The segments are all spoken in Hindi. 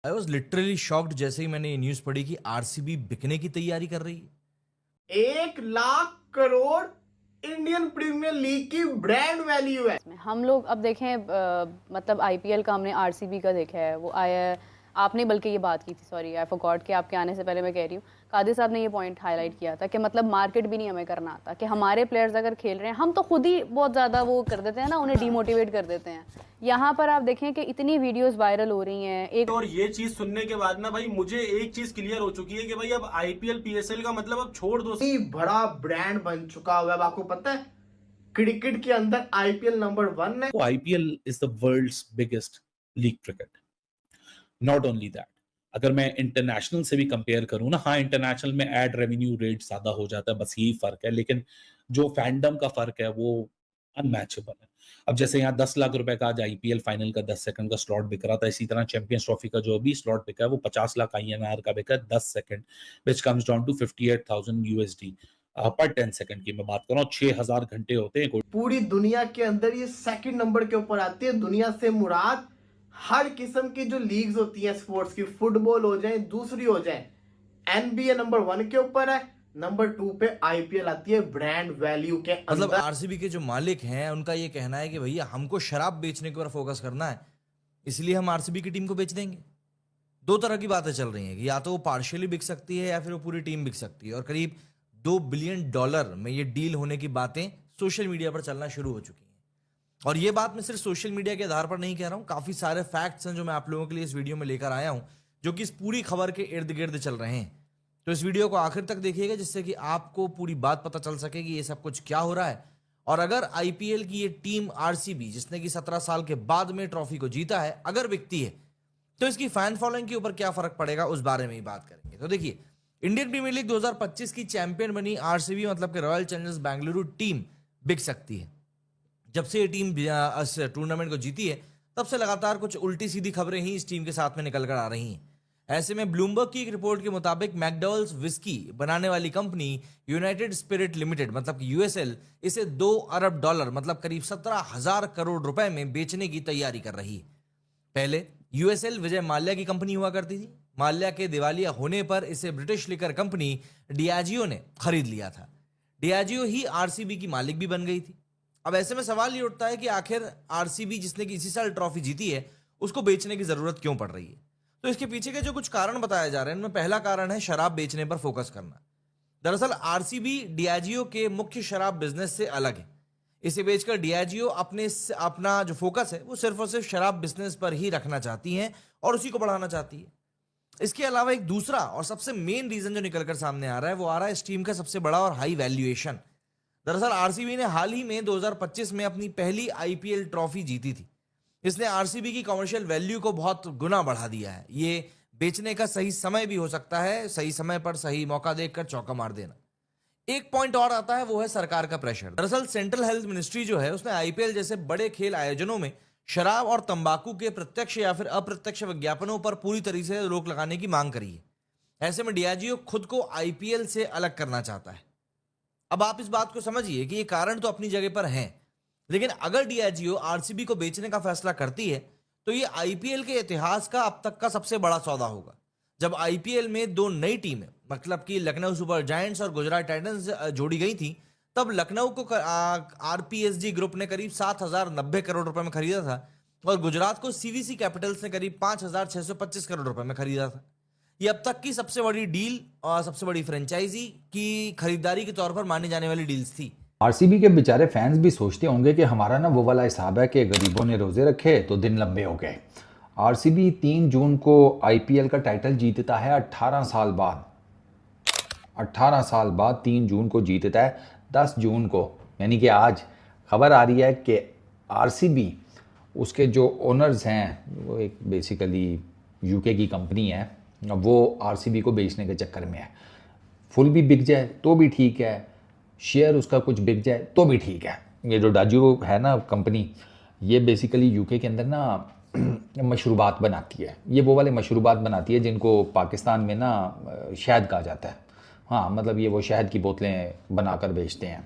आई वॉज लिटरली शॉक्ड जैसे ही मैंने ये न्यूज पढ़ी कि आरसीबी बिकने की तैयारी कर रही है। 1 lakh crore Indian Premier League की ब्रांड वैल्यू है। हम लोग अब देखें मतलब आईपीएल का हमने आरसीबी का देखा है, वो आया है। आपने बल्कि ये बात की थी, सॉरी आई फॉरगॉट, कि आपके आने से पहले मैं कह रही हूँ, कादिर साहब ने ये पॉइंट हाईलाइट किया था कि मतलब मार्केट भी नहीं हमें करना आता, कि हमारे प्लेयर्स अगर खेल रहे हैं हम तो खुद ही बहुत ज़्यादा वो कर देते हैं ना, उन्हें डीमोटिवेट कर देते हैं। यहाँ पर आप देखें कि इतनी वीडियोस वायरल हो रही हैं एक और ये चीज सुनने के बाद ना भाई मुझे एक चीज क्लियर हो चुकी है कि भाई अब आईपीएल पीएसएल का मतलब अब छोड़ दो। बड़ा ब्रांड बन चुका हुआ है। अब आपको पता है क्रिकेट के अंदर आईपीएल नंबर 1 है। IPL is the world's biggest league cricket. Not only that, अगर मैं इंटरनेशनल से भी कंपेयर करूं ना, हाँ इंटरनेशनल में एड रेवेन्यू रेट ज्यादा हो जाता है, बस यही फर्क है, लेकिन जो फैंडम का फर्क है वो अनमैचेबल है। अब जैसे यहाँ 10 लाख रुपए का आज आईपीएल फाइनल का 10 सेकंड का स्लॉट बिक रहा था, इसी तरह चैंपियंस ट्रॉफी का जो अभी स्लॉट बिका है वो 50 लाख INR का बिका है 10 second, which comes down to 58,000 USD पर 10 सेकंड की मैं बात कर रहा हूँ। 6000 घंटे होते हैं। पूरी दुनिया के अंदर ये सेकंड नंबर के ऊपर आती है। दुनिया से मुराद हर किस्म की जो लीग्स होती है स्पोर्ट्स की, फुटबॉल हो जाए, दूसरी हो जाए, एनबीए नंबर 1 के ऊपर है, नंबर 2 पे आईपीएल आती है ब्रांड वैल्यू के मतलब अंदर। आरसीबी के जो मालिक हैं उनका ये कहना है कि भैया हमको शराब बेचने के ऊपर फोकस करना है, इसलिए हम आरसीबी की टीम को बेच देंगे। दो तरह की बातें चल रही हैं कि या तो वो पार्शियली बिक सकती है या फिर वो पूरी टीम बिक सकती है, और करीब $2 बिलियन में ये डील होने की बातें सोशल मीडिया पर चलना शुरू हो चुकी हैं। और ये बात मैं सिर्फ सोशल मीडिया के आधार पर नहीं कह रहा हूं, काफी सारे फैक्ट्स हैं जो मैं आप लोगों के लिए इस वीडियो में लेकर आया हूं, जो कि इस पूरी खबर के इर्द गिर्द चल रहे हैं। तो इस वीडियो को आखिर तक देखिएगा जिससे कि आपको पूरी बात पता चल सके कि ये सब कुछ क्या हो रहा है। और अगर आईपीएल की ये टीम आरसीबी, जिसने कि 17 साल के बाद में ट्रॉफी को जीता है, अगर बिकती है तो इसकी फैन फॉलोइंग के ऊपर क्या फर्क पड़ेगा, उस बारे में ही बात करेंगे। तो देखिए, इंडियन प्रीमियर लीग 2025 की चैंपियन बनी आरसीबी मतलब कि रॉयल चैलेंजर्स बेंगलुरु टीम बिक सकती है। जब से ये टीम इस टूर्नामेंट को जीती है तब से लगातार कुछ उल्टी सीधी खबरें ही इस टीम के साथ में निकल कर आ रही हैं। ऐसे में ब्लूमबर्ग की एक रिपोर्ट के मुताबिक मैकडॉवल्स विस्की बनाने वाली कंपनी यूनाइटेड स्पिरिट लिमिटेड मतलब कि यूएसएल इसे $2 अरब मतलब करीब 17,000 करोड़ रुपए में बेचने की तैयारी कर रही है। पहले यूएसएल विजय माल्या की कंपनी हुआ करती थी। माल्या के दिवालिया होने पर इसे ब्रिटिश लिकर कंपनी डियाजियो ने खरीद लिया था। डियाजियो ही आरसीबी की मालिक भी बन गई थी। अब ऐसे में सवाल ये उठता है कि आखिर आरसीबी, जिसने कि इसी साल ट्रॉफी जीती है, उसको बेचने की जरूरत क्यों पड़ रही है। तो इसके पीछे के जो कुछ कारण बताए जा रहे हैं, उनमें पहला कारण है शराब बेचने पर फोकस करना। दरअसल आरसीबी डियाजियो के मुख्य शराब बिजनेस से अलग है। इसे बेचकर डियाजियो अपना जो फोकस है वो सिर्फ और सिर्फ शराब बिजनेस पर ही रखना चाहती हैं और उसी को बढ़ाना चाहती है। इसके अलावा एक दूसरा और सबसे मेन रीजन जो निकलकर सामने आ रहा है वो आ रहा है इस टीम का सबसे बड़ा और हाई वैल्यूएशन। दरअसल आरसीबी ने हाल ही में 2025 में अपनी पहली आईपीएल ट्रॉफी जीती थी। इसने आरसीबी की कमर्शियल वैल्यू को बहुत गुना बढ़ा दिया है। ये बेचने का सही समय भी हो सकता है, सही समय पर सही मौका देखकर चौका मार देना। एक पॉइंट और आता है, वो है सरकार का प्रेशर। दरअसल सेंट्रल हेल्थ मिनिस्ट्री जो है उसने आईपीएल जैसे बड़े खेल आयोजनों में शराब और तंबाकू के प्रत्यक्ष या फिर अप्रत्यक्ष विज्ञापनों पर पूरी तरीके से रोक लगाने की मांग करी है। ऐसे में डियाजियो खुद को आईपीएल से अलग करना चाहता है। अब आप इस बात को समझिए कि ये कारण तो अपनी जगह पर हैं, लेकिन अगर डियाजियो आरसीबी को बेचने का फैसला करती है तो ये आईपीएल के इतिहास का अब तक का सबसे बड़ा सौदा होगा। जब आईपीएल में दो नई टीमें मतलब कि लखनऊ सुपर जायंट्स और गुजरात टाइटंस जोड़ी गई थी, तब लखनऊ को आरपीएसजी ग्रुप ने करीब 7,090 करोड़ रुपए में खरीदा था और गुजरात को सीवीसी कैपिटल्स ने करीब 5,625 करोड़ रुपए में खरीदा था। ये अब तक की सबसे बड़ी डील और सबसे बड़ी फ्रेंचाइजी की खरीदारी के तौर पर मानी जाने वाली डील्स थी। आरसीबी के बेचारे फैंस भी सोचते होंगे कि हमारा ना वो वाला हिसाब है कि गरीबों ने रोजे रखे तो दिन लंबे हो गए। आरसीबी 3 जून को आईपीएल का टाइटल जीतता है 18 साल बाद। 18 साल बाद 3 जून को जीतता है। 10 जून को यानी कि आज खबर आ रही है कि आरसीबी, उसके जो ओनर्स हैं, वो एक बेसिकली यूके की कंपनी है, वो आरसीबी को बेचने के चक्कर में है। फुल भी बिक जाए तो भी ठीक है, शेयर उसका कुछ बिक जाए तो भी ठीक है। ये जो डाजियो है ना कंपनी, ये बेसिकली यूके के अंदर ना मशरूबात बनाती है। ये वो वाले मशरूबात बनाती है जिनको पाकिस्तान में ना शहद कहा जाता है। हाँ, मतलब ये वो शहद की बोतलें बनाकर बेचते हैं।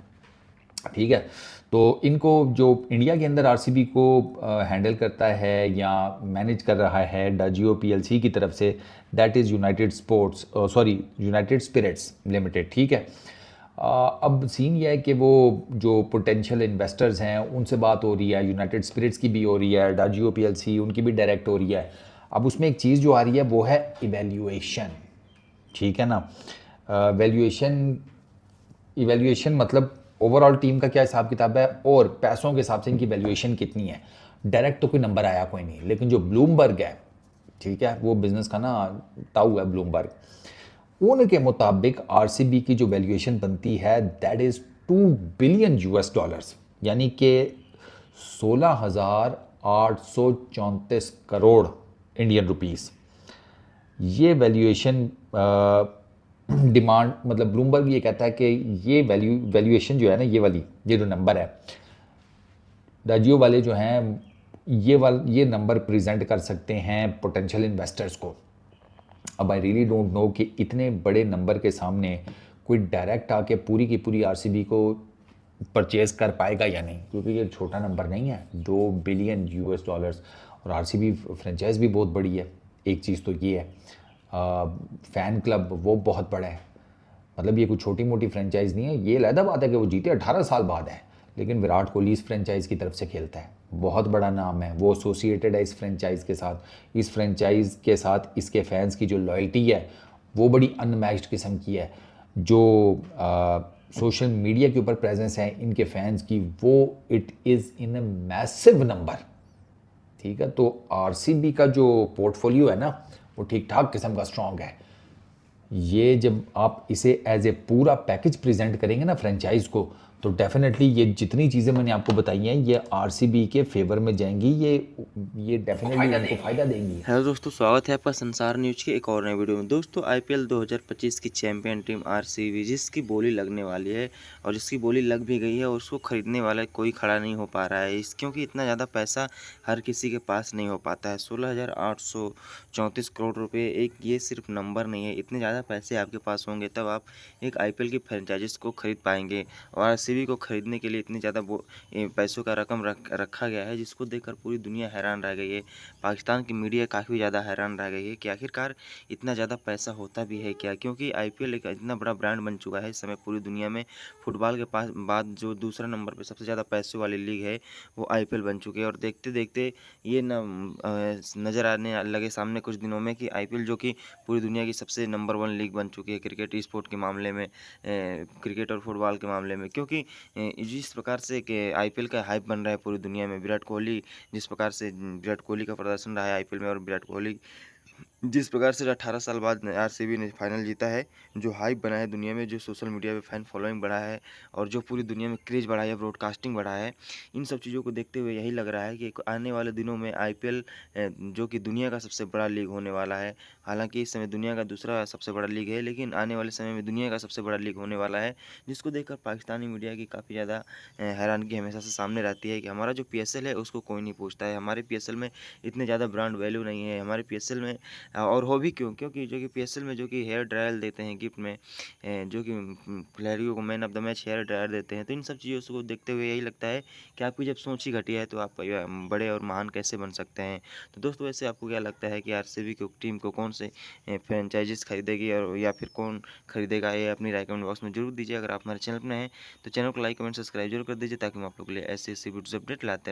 ठीक है। तो इनको जो इंडिया के अंदर आरसीबी को हैंडल करता है या मैनेज कर रहा है डाजियो पीएलसी की तरफ से, that is United Spirits Limited. ठीक है। अब सीन ये है कि वो जो पोटेंशियल इन्वेस्टर्स हैं उनसे बात हो रही है, यूनाइटेड स्पिरिट्स की भी हो रही है, डाजियो पीएलसी उनकी भी डायरेक्ट हो रही है। अब उसमें एक चीज़ जो आ रही है वो है इवैल्यूएशन। ठीक है ना। इवैल्यूएशन मतलब ओवरऑल टीम का क्या हिसाब किताब है और पैसों के हिसाब से इनकी वैल्यूएशन कितनी है। डायरेक्ट तो कोई नंबर आया कोई नहीं, लेकिन जो ब्लूमबर्ग है, ठीक है, वो बिजनेस का ना ताऊ है ब्लूमबर्ग, उनके मुताबिक आरसीबी की जो वैल्यूएशन बनती है that is 2 billion US dollars, यानी कि 16,834 करोड़ इंडियन रुपीस। ये वैल्यूएशन डिमांड मतलब ब्लूमबर्ग ये कहता है कि ये वैल्यूएशन जो है ना, ये जो नंबर है, डाजियो वाले जो हैं ये नंबर प्रेजेंट कर सकते हैं पोटेंशियल इन्वेस्टर्स को। अब आई रियली डोंट नो कि इतने बड़े नंबर के सामने कोई डायरेक्ट आके पूरी की पूरी आरसीबी को परचेज कर पाएगा या नहीं, क्योंकि ये छोटा नंबर नहीं है, 2 बिलियन US डॉलर्स। और आरसीबी फ्रेंचाइज भी बहुत बड़ी है। एक चीज़ तो ये है, फ़ैन क्लब वो बहुत बड़ा है, मतलब ये कोई छोटी मोटी फ्रेंचाइज नहीं है। ये अलहदा बात है कि वो जीते 18 साल बाद है, लेकिन विराट कोहली इस फ्रेंचाइज की तरफ से खेलता है, बहुत बड़ा नाम है, वो एसोसिएटेड है इस फ्रेंचाइज के साथ। इस फ्रेंचाइज के साथ इसके फैंस की जो लॉयल्टी है वो बड़ी अनमैच्ड किस्म की है। जो सोशल मीडिया के ऊपर प्रेजेंस है इनके फैंस की, वो it is in a massive number. ठीक है। तो आरसीबी का जो पोर्टफोलियो है ना वो ठीक ठाक किस्म का स्ट्रॉन्ग है। ये जब आप इसे एज ए पूरा पैकेज प्रेजेंट करेंगे ना फ्रेंचाइज को, तो डेफिनेटली ये जितनी चीज़ें मैंने आपको बताई हैं ये आरसीबी के फेवर में जाएंगी, ये डेफिनेटली उनको फ़ायदा देंगी। हेलो दोस्तों, स्वागत है आपका संसार न्यूज की एक और नई वीडियो में। दोस्तों आईपीएल 2025 की चैंपियन टीम आरसीबी जिसकी बोली लगने वाली है और जिसकी बोली लग भी गई है और उसको खरीदने वाला कोई खड़ा नहीं हो पा रहा है क्योंकि इतना ज़्यादा पैसा हर किसी के पास नहीं हो पाता है। 16,834 करोड़ रुपये एक ये सिर्फ नंबर नहीं है, इतने ज़्यादा पैसे आपके पास होंगे तब आप एक आईपीएल की फ्रेंचाइजिस को खरीद पाएंगे। और आरसीबी को खरीदने के लिए इतनी ज़्यादा पैसों का रकम रखा गया है जिसको देखकर पूरी दुनिया हैरान रह गई है। पाकिस्तान की मीडिया काफ़ी ज़्यादा हैरान रह गई है कि आखिरकार इतना ज़्यादा पैसा होता भी है क्या, क्योंकि आईपीएल एक इतना बड़ा ब्रांड बन चुका है इस समय पूरी दुनिया में। फुटबॉल के पास बाद जो दूसरा नंबर पे सबसे ज़्यादा पैसों वाली लीग है वो आईपीएल बन चुकी है। और देखते देखते ये नज़र आने लगे सामने कुछ दिनों में कि आईपीएल जो कि पूरी दुनिया की सबसे नंबर 1 लीग बन चुकी है क्रिकेट स्पोर्ट के मामले में, क्रिकेट और फुटबॉल के मामले में। क्योंकि जिस प्रकार से कि आईपीएल का हाइप बन रहा है पूरी दुनिया में, विराट कोहली का प्रदर्शन रहा है आईपीएल में, और विराट कोहली जिस प्रकार से 18 साल बाद आरसीबी ने फाइनल जीता है, जो हाइप बना है दुनिया में, जो सोशल मीडिया पे फैन फॉलोइंग बढ़ा है और जो पूरी दुनिया में क्रेज बढ़ा है, ब्रॉडकास्टिंग बढ़ा है, इन सब चीज़ों को देखते हुए यही लग रहा है कि आने वाले दिनों में आईपीएल जो कि दुनिया का सबसे बड़ा लीग होने वाला है। हालांकि इस समय दुनिया का दूसरा सबसे बड़ा लीग है, लेकिन आने वाले समय में दुनिया का सबसे बड़ा लीग होने वाला है, जिसको देखकर पाकिस्तानी मीडिया की काफ़ी ज़्यादा हैरानगी हमेशा से सामने रहती है कि हमारा जो पीएसएल है उसको कोई नहीं पूछता है, हमारे पीएसएल में इतने ज़्यादा ब्रांड वैल्यू नहीं है, हमारे पीएसएल में और हो भी क्यों, क्योंकि जो कि पीएसएल में जो कि हेयर ड्रायर देते हैं गिफ्ट में, जो कि खिलाड़ियों को man of the match hair dryer देते हैं। तो इन सब चीज़ों को देखते हुए यही लगता है कि आपकी जब सोच ही घटिया है तो आप बड़े और महान कैसे बन सकते हैं। तो दोस्तों वैसे आपको क्या लगता है कि आरसीबी की टीम को कौन से फ्रेंचाइजीज खरीदेगी और या फिर कौन खरीदेगा, ये अपनी राय कमेंट बॉक्स में जरूर दीजिए। अगर आप हमारे चैनल पर नए हैं तो चैनल को लाइक कमेंट सब्सक्राइब जरूर कर दीजिए ताकि हम आप लोग के लिए ऐसी वीडियोस अपडेट लाते रहें।